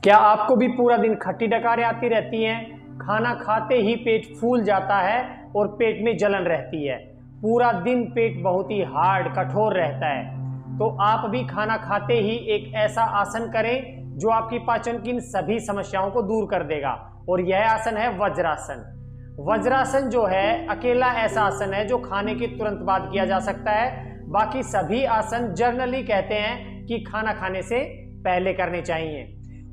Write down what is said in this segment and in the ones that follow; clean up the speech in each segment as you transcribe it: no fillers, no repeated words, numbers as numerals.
क्या आपको भी पूरा दिन खट्टी डकारें आती रहती हैं? खाना खाते ही पेट फूल जाता है और पेट में जलन रहती है। पूरा दिन पेट बहुत ही हार्ड कठोर रहता है। तो आप भी खाना खाते ही एक ऐसा आसन करें जो आपकी पाचन की इन सभी समस्याओं को दूर कर देगा, और यह आसन है वज्रासन। वज्रासन जो है अकेला ऐसा आसन है जो खाने के तुरंत बाद किया जा सकता है। बाकी सभी आसन जनरली कहते हैं कि खाना खाने से पहले करने चाहिए।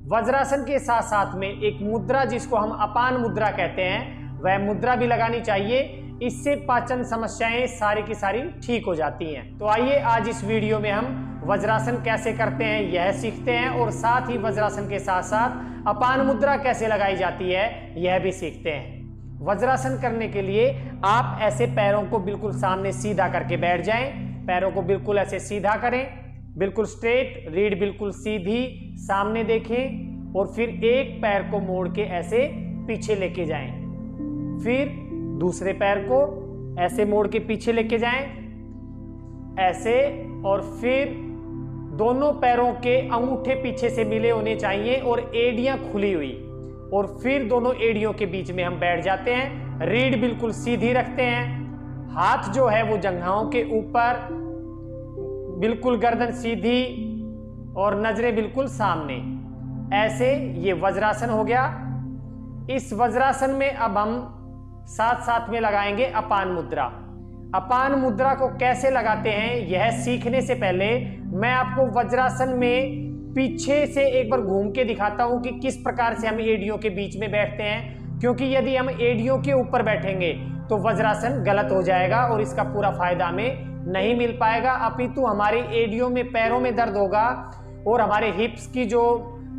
वज्रासन के साथ साथ में एक मुद्रा जिसको हम अपान मुद्रा कहते हैं, वह मुद्रा भी लगानी चाहिए। इससे पाचन समस्याएं सारी की सारी ठीक हो जाती हैं। तो आइए आज इस वीडियो में हम वज्रासन कैसे करते हैं यह सीखते हैं, और साथ ही वज्रासन के साथ साथ अपान मुद्रा कैसे लगाई जाती है यह भी सीखते हैं। वज्रासन करने के लिए आप ऐसे पैरों को बिल्कुल सामने सीधा करके बैठ जाएं। पैरों को बिल्कुल ऐसे सीधा करें, बिल्कुल स्ट्रेट, रीढ़ बिल्कुल सीधी सामने देखें, और फिर एक पैर को मोड़ के ऐसे पीछे लेके जाएं। फिर दूसरे पैर को ऐसे मोड़ के पीछे लेके जाएं, ऐसे, और फिर दोनों पैरों के अंगूठे पीछे से मिले होने चाहिए और एड़ियां खुली हुई, और फिर दोनों एड़ियों के बीच में हम बैठ जाते हैं। रीढ़ बिल्कुल सीधी रखते हैं, हाथ जो है वो जंघाओं के ऊपर, बिल्कुल गर्दन सीधी और नजरें बिल्कुल सामने। ऐसे ये वज्रासन हो गया। इस वज्रासन में अब हम साथ साथ में लगाएंगे अपान मुद्रा। अपान मुद्रा को कैसे लगाते हैं यह सीखने से पहले मैं आपको वज्रासन में पीछे से एक बार घूम के दिखाता हूं कि किस प्रकार से हम एड़ियों के बीच में बैठते हैं, क्योंकि यदि हम एड़ियों के ऊपर बैठेंगे तो वज्रासन गलत हो जाएगा और इसका पूरा फायदा हमें नहीं मिल पाएगा, अपितु हमारी एड़ियों में, पैरों में दर्द होगा, और हमारे हिप्स की जो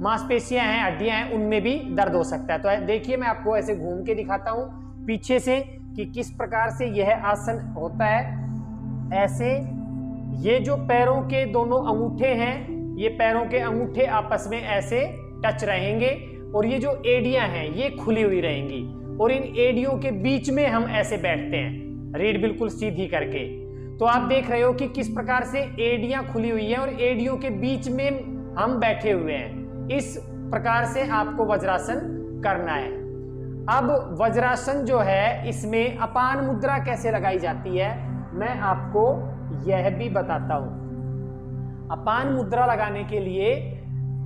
मांसपेशियां हैं, हड्डियां हैं, उनमें भी दर्द हो सकता है। तो देखिए मैं आपको ऐसे घूम के दिखाता हूं पीछे से कि किस प्रकार से यह आसन होता है। ऐसे ये जो पैरों के दोनों अंगूठे हैं, ये पैरों के अंगूठे आपस में ऐसे टच रहेंगे, और ये जो एड़ियां हैं ये खुली हुई रहेंगी, और इन एड़ियों के बीच में हम ऐसे बैठते हैं, रीढ़ बिल्कुल सीधी करके। तो आप देख रहे हो कि किस प्रकार से एड़ियां खुली हुई है और एड़ियों के बीच में हम बैठे हुए हैं। इस प्रकार से आपको वज्रासन करना है। अब वज्रासन जो है इसमें अपान मुद्रा कैसे लगाई जाती है मैं आपको यह भी बताता हूं। अपान मुद्रा लगाने के लिए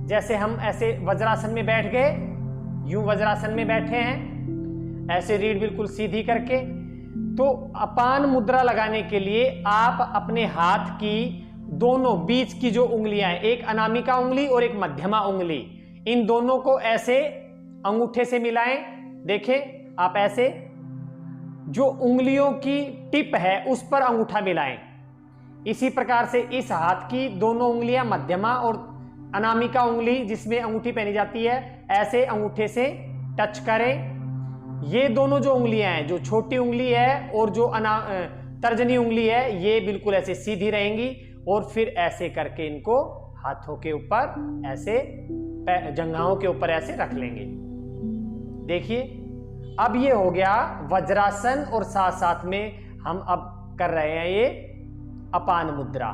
जैसे हम ऐसे वज्रासन में बैठ गए, यूं वज्रासन में बैठे हैं ऐसे रीढ़ बिल्कुल सीधी करके, तो अपान मुद्रा लगाने के लिए आप अपने हाथ की दोनों बीच की जो उंगलियां हैं, एक अनामिका उंगली और एक मध्यमा उंगली, इन दोनों को ऐसे अंगूठे से मिलाएं। देखें आप ऐसे जो उंगलियों की टिप है उस पर अंगूठा मिलाएं। इसी प्रकार से इस हाथ की दोनों उंगलियां, मध्यमा और अनामिका उंगली जिसमें अंगूठी पहनी जाती है, ऐसे अंगूठे से टच करें। ये दोनों जो उंगलियां हैं, जो छोटी उंगली है और जो तर्जनी उंगली है, ये बिल्कुल ऐसे सीधी रहेंगी, और फिर ऐसे करके इनको हाथों के ऊपर ऐसे जंघाओं के ऊपर ऐसे रख लेंगे। देखिए अब ये हो गया वज्रासन, और साथ साथ में हम अब कर रहे हैं ये अपान मुद्रा।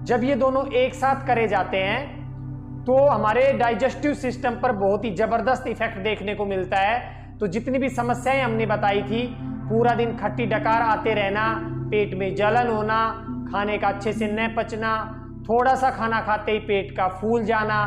जब ये दोनों एक साथ करे जाते हैं तो हमारे डाइजेस्टिव सिस्टम पर बहुत ही जबरदस्त इफेक्ट देखने को मिलता है। तो जितनी भी समस्याएं हमने बताई थी, पूरा दिन खट्टी डकार आते रहना, पेट में जलन होना, खाने का अच्छे से न पचना, थोड़ा सा खाना खाते ही पेट का फूल जाना,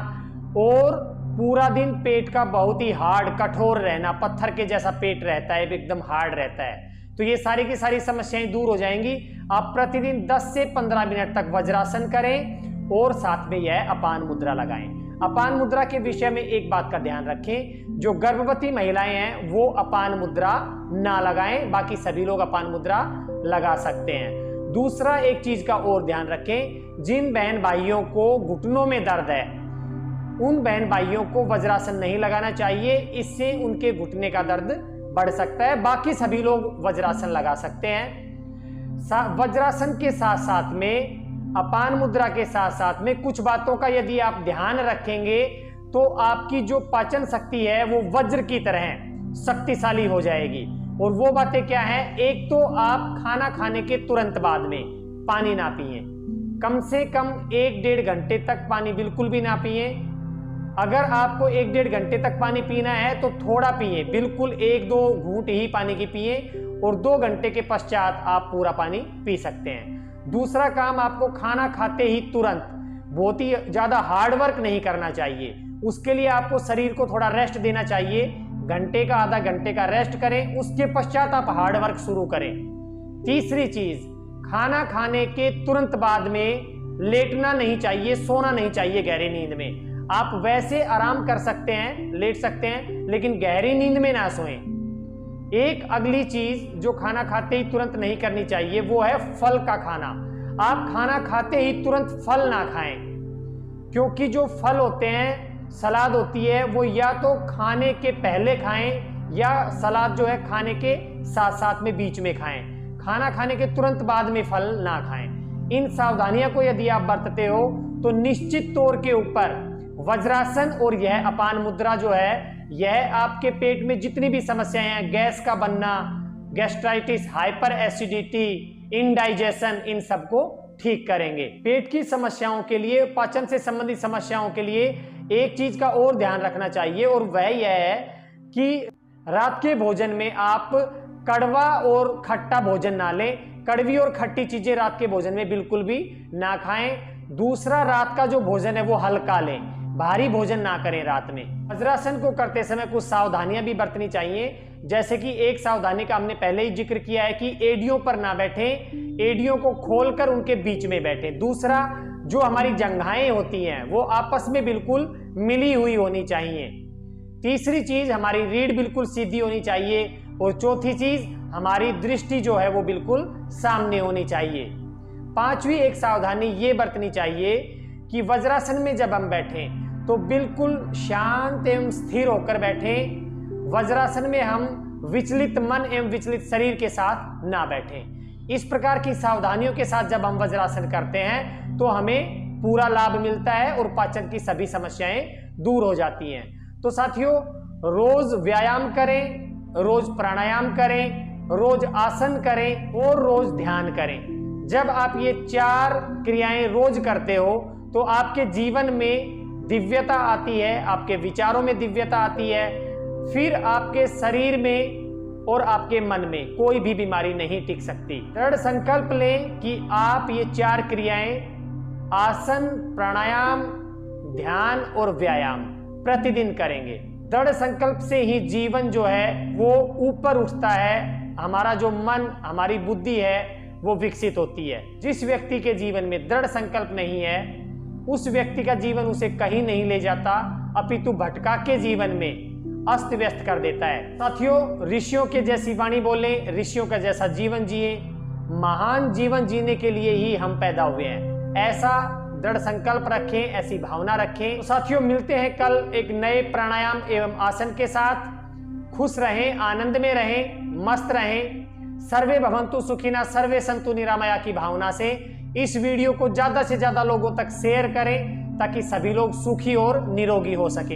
और पूरा दिन पेट का बहुत ही हार्ड कठोर रहना, पत्थर के जैसा पेट रहता है, एकदम हार्ड रहता है, तो ये सारी की सारी समस्याएं दूर हो जाएंगी। आप प्रतिदिन 10 से 15 मिनट तक वज्रासन करें और साथ में यह अपान मुद्रा लगाएं। अपान मुद्रा के विषय में एक बात का ध्यान रखें, जो गर्भवती महिलाएं हैं वो अपान मुद्रा ना लगाएं, बाकी सभी लोग अपान मुद्रा लगा सकते हैं। दूसरा एक चीज का और ध्यान रखें, जिन बहन भाइयों को घुटनों में दर्द है उन बहन भाइयों को वज्रासन नहीं लगाना चाहिए, इससे उनके घुटने का दर्द बढ़ सकता है। बाकी सभी लोग वज्रासन लगा सकते हैं। वज्रासन के साथ साथ में, अपान मुद्रा के साथ साथ में कुछ बातों का यदि आप ध्यान रखेंगे तो आपकी जो पाचन शक्ति है वो वज्र की तरह शक्तिशाली हो जाएगी। और वो बातें क्या है, एक तो आप खाना खाने के तुरंत बाद में पानी ना पिए, कम से कम 1-1.5 घंटे तक पानी बिल्कुल भी ना पिए। अगर आपको 1-1.5 घंटे तक पानी पीना है तो थोड़ा पिए, बिल्कुल 1-2 घूंट ही पानी की पिए और 2 घंटे के पश्चात आप पूरा पानी पी सकते हैं। दूसरा काम, आपको खाना खाते ही तुरंत बहुत ही ज्यादा हार्ड वर्क नहीं करना चाहिए। उसके लिए आपको शरीर को थोड़ा रेस्ट देना चाहिए, घंटे का आधा घंटे का रेस्ट करें, उसके पश्चात आप हार्ड वर्क शुरू करें। तीसरी चीज, खाना खाने के तुरंत बाद में लेटना नहीं चाहिए, सोना नहीं चाहिए गहरी नींद में। आप वैसे आराम कर सकते हैं, लेट सकते हैं, लेकिन गहरी नींद में ना सोएं। एक अगली चीज जो खाना खाते ही तुरंत नहीं करनी चाहिए वो है फल का खाना। आप खाना खाते ही तुरंत फल ना खाएं, क्योंकि जो फल होते हैं, सलाद होती है, वो या तो खाने के पहले खाएं या सलाद जो है खाने के साथ साथ में बीच में खाएं। खाना खाने के तुरंत बाद में फल ना खाएं। इन सावधानियों को यदि आप बरतते हो तो निश्चित तौर के ऊपर वज्रासन और यह अपान मुद्रा जो है, यह आपके पेट में जितनी भी समस्याएं हैं, गैस का बनना, गैस्ट्राइटिस, हाइपर एसिडिटी, इनडाइजेशन, इन सबको ठीक करेंगे। पेट की समस्याओं के लिए, पाचन से संबंधित समस्याओं के लिए एक चीज का और ध्यान रखना चाहिए और वह यह है कि रात के भोजन में आप कड़वा और खट्टा भोजन ना लें। कड़वी और खट्टी चीजें रात के भोजन में बिल्कुल भी ना खाएं। दूसरा, रात का जो भोजन है वो हल्का लें, भारी भोजन ना करें रात में। वज्रासन को करते समय कुछ सावधानियां भी बरतनी चाहिए, जैसे कि एक सावधानी का हमने पहले ही जिक्र किया है कि एड़ियों पर ना बैठें, एड़ियों को खोलकर उनके बीच में बैठें। दूसरा, जो हमारी जंघाएं होती हैं वो आपस में बिल्कुल मिली हुई होनी चाहिए। तीसरी चीज, हमारी रीढ़ बिल्कुल सीधी होनी चाहिए और चौथी चीज, हमारी दृष्टि जो है वो बिल्कुल सामने होनी चाहिए। पांचवी एक सावधानी ये बरतनी चाहिए कि वज्रासन में जब हम बैठें तो बिल्कुल शांत एवं स्थिर होकर बैठें। वज्रासन में हम विचलित मन एवं विचलित शरीर के साथ ना बैठें। इस प्रकार की सावधानियों के साथ जब हम वज्रासन करते हैं तो हमें पूरा लाभ मिलता है और पाचन की सभी समस्याएं दूर हो जाती हैं। तो साथियों, रोज व्यायाम करें, रोज प्राणायाम करें, रोज आसन करें और रोज ध्यान करें। जब आप ये 4 क्रियाएं रोज करते हो तो आपके जीवन में दिव्यता आती है, आपके विचारों में दिव्यता आती है, फिर आपके शरीर में और आपके मन में कोई भी बीमारी नहीं टिक सकती। दृढ़ संकल्प लें कि आप ये 4 क्रियाएं, आसन, प्राणायाम, ध्यान और व्यायाम प्रतिदिन करेंगे। दृढ़ संकल्प से ही जीवन जो है वो ऊपर उठता है, हमारा जो मन, हमारी बुद्धि है वो विकसित होती है। जिस व्यक्ति के जीवन में दृढ़ संकल्प नहीं है उस व्यक्ति का जीवन उसे कहीं नहीं ले जाता, अपितु भटका के जीवन में अस्त व्यस्त कर देता है। साथियों, ऋषियों के जैसी वाणी बोलें, ऋषियों का जैसा जीवन जिए। महान जीवन जीने के लिए ही हम पैदा हुए हैं, ऐसा दृढ़ संकल्प रखें, ऐसी भावना रखें। तो साथियों, मिलते हैं कल एक नए प्राणायाम एवं आसन के साथ। खुश रहें, आनंद में रहें, मस्त रहें। सर्वे भवन्तु सुखिनः, सर्वे सन्तु निरामया की भावना से इस वीडियो को ज्यादा से ज्यादा लोगों तक शेयर करें ताकि सभी लोग सुखी और निरोगी हो सकें।